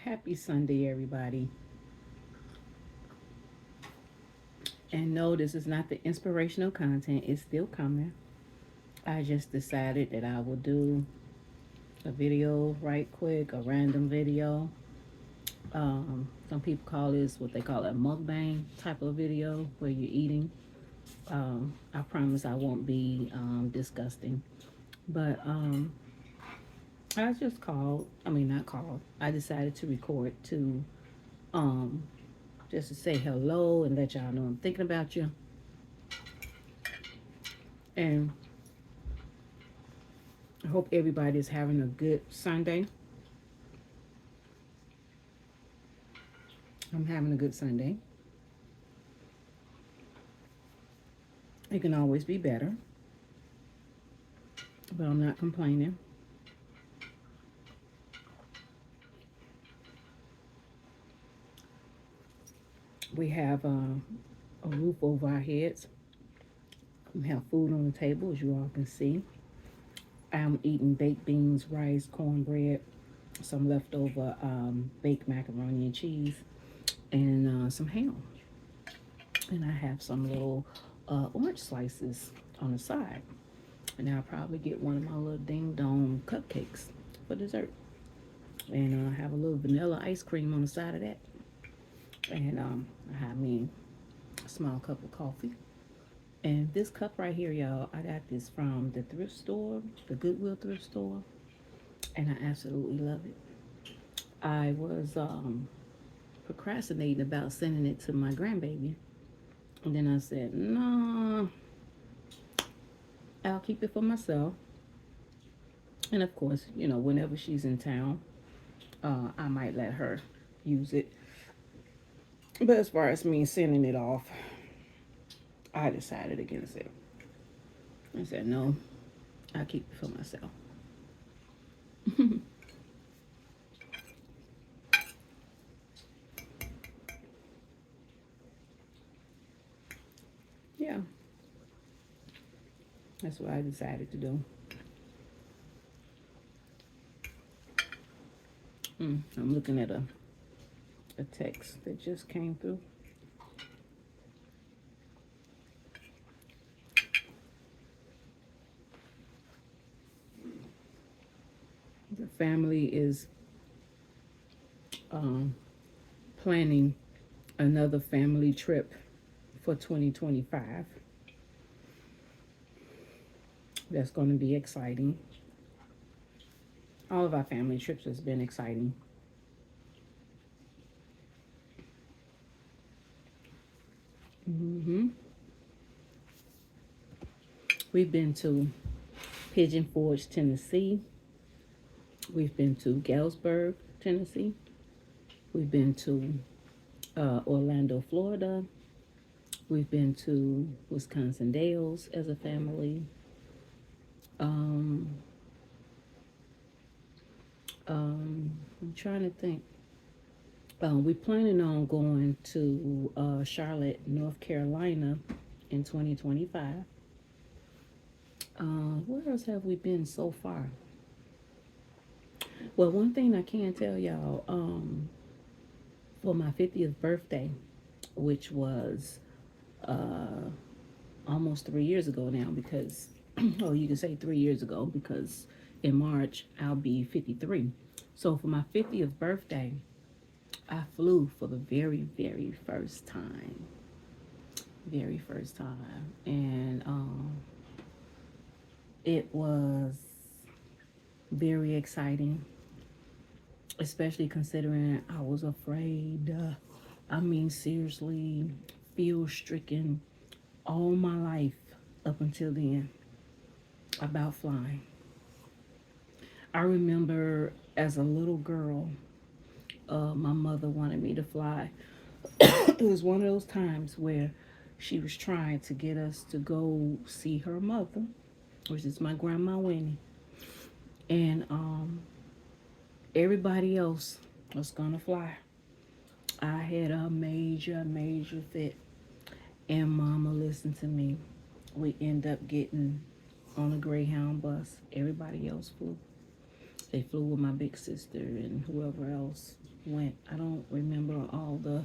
Happy Sunday, everybody. And no, this is not the inspirational content, it's still coming. I just decided that I will do a video right quick, a random video. Some people call this what they call a mukbang type of video where you're eating. I promise I won't be disgusting. But I just called, I mean, not called, I decided to record to um, just to say hello and let y'all know I'm thinking about you. And I hope everybody is having a good Sunday. I'm having a good Sunday. It can always be better, but I'm not complaining. We have a roof over our heads. We have food on the table, as you all can see. I'm eating baked beans, rice, cornbread, some leftover baked macaroni and cheese, and some ham. And I have some little orange slices on the side. And I'll probably get one of my little ding dong cupcakes for dessert. And I have a little vanilla ice cream on the side of that. And I have me a small cup of coffee. And this cup right here, y'all, I got this from the thrift store, the Goodwill thrift store. And I absolutely love it. I was procrastinating about sending it to my grandbaby. And then I said, no, I'll keep it for myself. And of course, whenever she's in town, I might let her use it. But as far as me sending it off, I decided against it. I said, no, I'll keep it for myself. Yeah, that's what I decided to do. I'm looking at a text that just came through. The family is um, planning another family trip for 2025. That's going to be exciting. All of our family trips has been exciting. hmm We've been to Pigeon Forge, Tennessee. We've been to Galesburg, Tennessee. We've been to Orlando, Florida. We've been to Wisconsin Dells as a family. Um, I'm trying to think. We're planning on going to Charlotte, North Carolina in 2025. Where else have we been so far? Well, one thing I can tell y'all, for my 50th birthday, which was uh, almost 3 years ago now, because, oh, you can say 3 years ago, because in March I'll be 53. So for my 50th birthday, I flew for the very, very first time. Very first time. And it was very exciting, especially considering I was afraid. I mean, seriously, fear stricken all my life up until then about flying. I remember as a little girl, my mother wanted me to fly. It was one of those times where she was trying to get us to go see her mother, which is my grandma Winnie, and everybody else was gonna fly. I had a major, major fit, and Mama listened to me. We end up getting on a Greyhound bus. Everybody else flew. They flew with my big sister and whoever else. went. I don't remember all the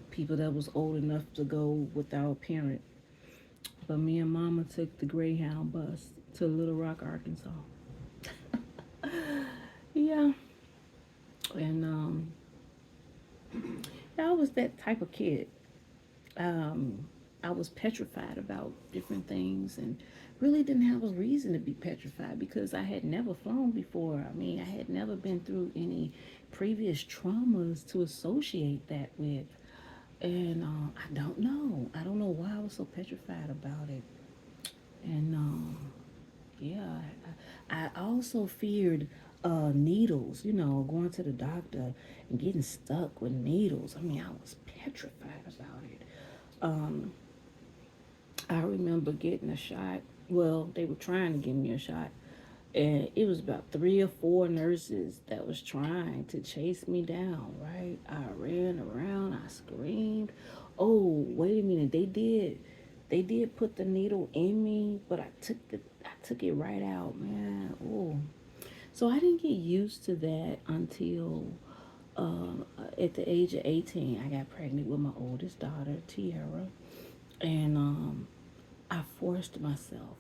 people that was old enough to go without a parent. But me and Mama took the Greyhound bus to Little Rock, Arkansas. Yeah, and I was that type of kid. Um, I was petrified about different things and really didn't have a reason to be petrified because I had never flown before. I mean, I had never been through any previous traumas to associate that with. And I don't know. I don't know why I was so petrified about it. And yeah, I also feared needles, going to the doctor and getting stuck with needles. I mean, I was petrified about it. Um, I remember getting a shot. Well, they were trying to give me a shot. And it was about 3 or 4 nurses that was trying to chase me down, right? I ran around, I screamed. Oh, wait a minute. They did put the needle in me, but I took it right out, man. Oh. So I didn't get used to that until at the age of 18. I got pregnant with my oldest daughter, Tiara, and I forced myself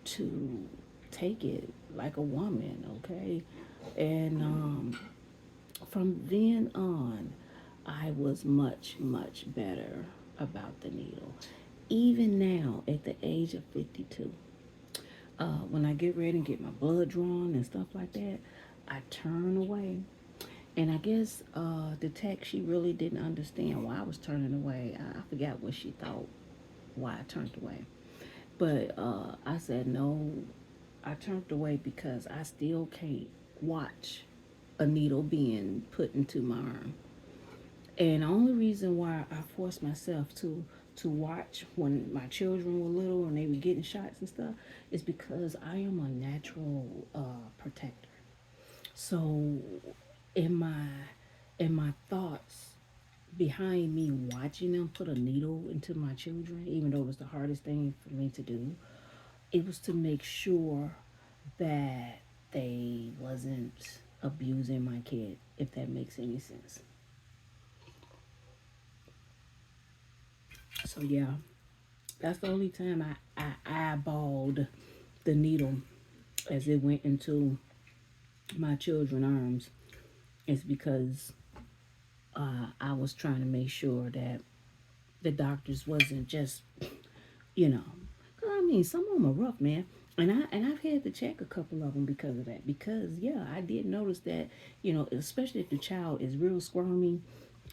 to take it like a woman, okay? And from then on, I was much, much better about the needle. Even now, at the age of 52, when I get ready and get my blood drawn and stuff like that, I turn away. And I guess the tech, she really didn't understand why I was turning away. I forgot what she thought, why I turned away. But I said, no, I turned away because I still can't watch a needle being put into my arm. And the only reason why I forced myself to watch when my children were little and they were getting shots and stuff is because I am a natural protector. So in my thoughts behind me watching them put a needle into my children, even though it was the hardest thing for me to do, it was to make sure that they wasn't abusing my kid, if that makes any sense. So yeah, that's the only time I eyeballed the needle as it went into my children's arms is because I was trying to make sure that the doctors wasn't just, you know, 'cause I mean some of them are rough, man. And I've had to check a couple of them because of that. Because yeah, I did notice that, especially if the child is real squirmy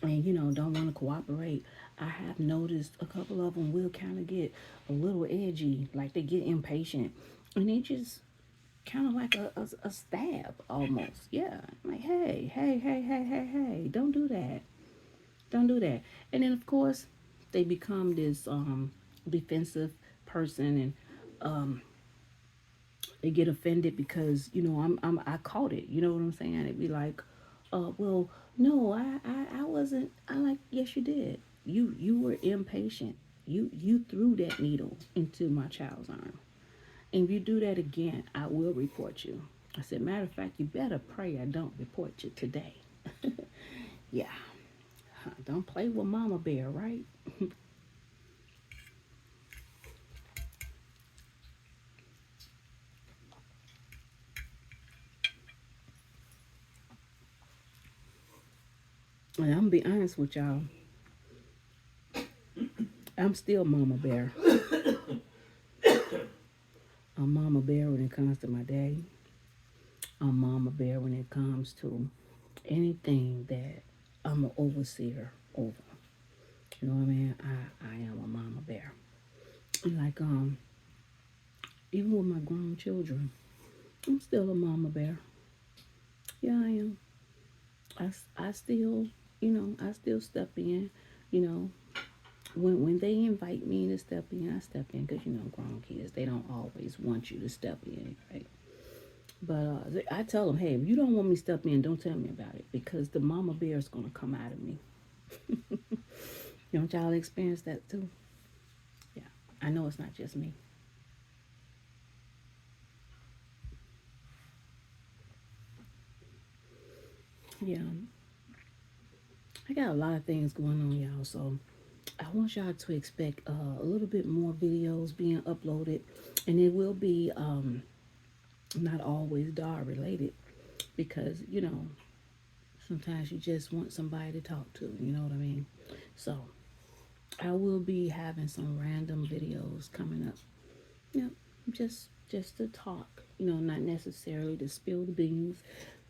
and don't want to cooperate. I have noticed a couple of them will kind of get a little edgy, like they get impatient, and they just kind of like a stab almost. Yeah, like hey, hey, hey, hey, hey, hey, don't do that, don't do that. And then of course they become this defensive person, and um they get offended because I caught it. You know what I'm saying? It'd be like, well, no, I wasn't. I like, yes, you did. You were impatient. You threw that needle into my child's arm, and if you do that again, I will report you. I said, matter of fact, you better pray I don't report you today. Yeah, don't play with Mama Bear, right? And I'm gonna be honest with y'all. I'm still Mama Bear. I'm Mama Bear when it comes to my daddy. I'm Mama Bear when it comes to anything that I'm an overseer over. You know what I mean? I am a Mama Bear. And like even with my grown children, I'm still a Mama Bear. Yeah, I am. I still, I still step in. You know, when they invite me to step in, I step in because grown kids, they don't always want you to step in, right? But I tell them, hey, if you don't want me to step in, don't tell me about it because the Mama Bear is gonna come out of me. Don't y'all experience that too? Yeah, I know it's not just me. Yeah, I got a lot of things going on, y'all. So I want y'all to expect a little bit more videos being uploaded, and it will be not always dog related because sometimes you just want somebody to talk to. You know what I mean? So I will be having some random videos coming up. Yep, just to talk. Not necessarily to spill the beans,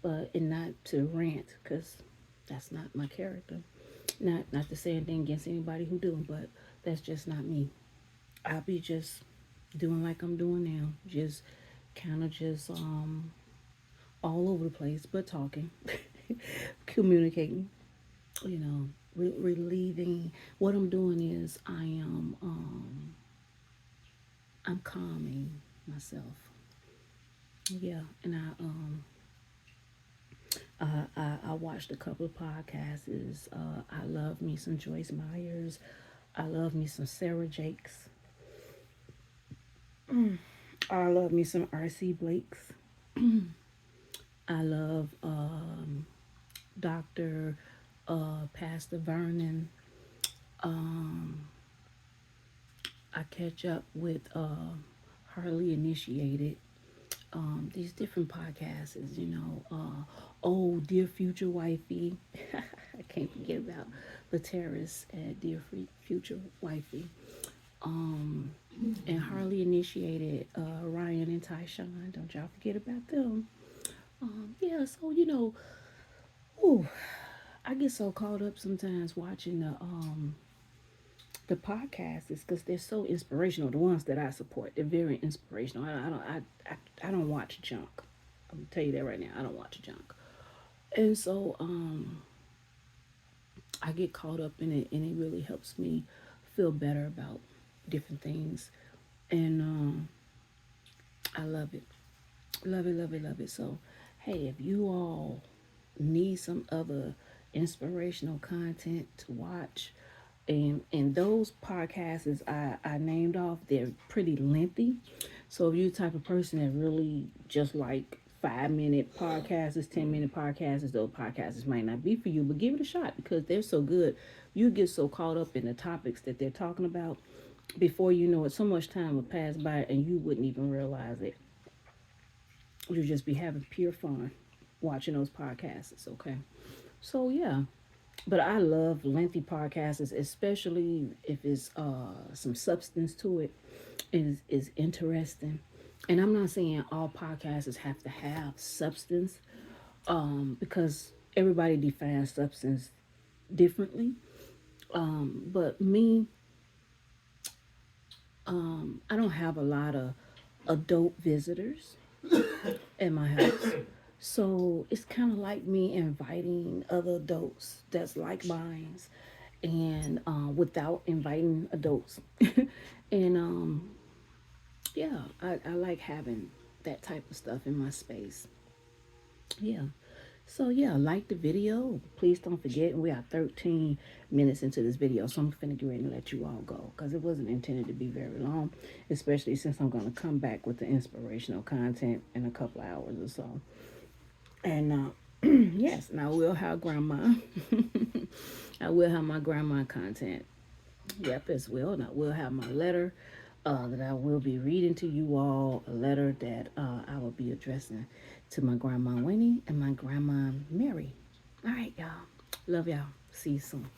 but and not to rant because that's not my character. Not to say anything against anybody who do, but that's just not me. I'll be just doing like I'm doing now, just kind of just all over the place, but talking, communicating. Relieving. What I'm doing is I'm calming myself. Yeah, and I watched a couple of podcasts. I love me some Joyce Myers. I love me some Sarah Jakes. I love me some R.C. Blakes. I love Doctor Pastor Vernon. Um, I catch up with Harley Initiated. These different podcasts, oh, Dear Future Wifey. I can't forget about the terrorists at Dear Future Wifey. Um, and Harley Initiated Ryan and Tyshawn. Don't y'all forget about them. Yeah, so ooh, I get so caught up sometimes watching the podcasts is because they're so inspirational. The ones that I support, they're very inspirational. I don't watch junk. I'm gonna tell you that right now. I don't watch junk, and so I get caught up in it, and it really helps me feel better about different things, and I love it, love it, love it, love it. So, hey, if you all need some other inspirational content to watch, and those podcasts I named off, they're pretty lengthy. So if you're the type of person that really just like 5 minute podcasts, 10 minute podcasts, those podcasts might not be for you, but give it a shot because they're so good. You get so caught up in the topics that they're talking about before you know it, so much time will pass by and you wouldn't even realize it. You'll just be having pure fun watching those podcasts, okay? So yeah, but I love lengthy podcasts, especially if it's some substance to it. Is interesting. And I'm not saying all podcasts have to have substance, because everybody defines substance differently. But me, I don't have a lot of adult visitors in my house. So it's kind of like me inviting other adults that's like minds and without inviting adults. And yeah, I like having that type of stuff in my space. Yeah. So yeah, like the video. Please don't forget, we are 13 minutes into this video, so I'm finna get ready to let you all go because it wasn't intended to be very long, especially since I'm gonna come back with the inspirational content in a couple hours or so. And yes, and I will have grandma. I will have my grandma content. Yep, as well. And I will have my letter that I will be reading to you all. A letter that I will be addressing to my grandma Winnie and my grandma Mary. All right, y'all. Love y'all. See you soon.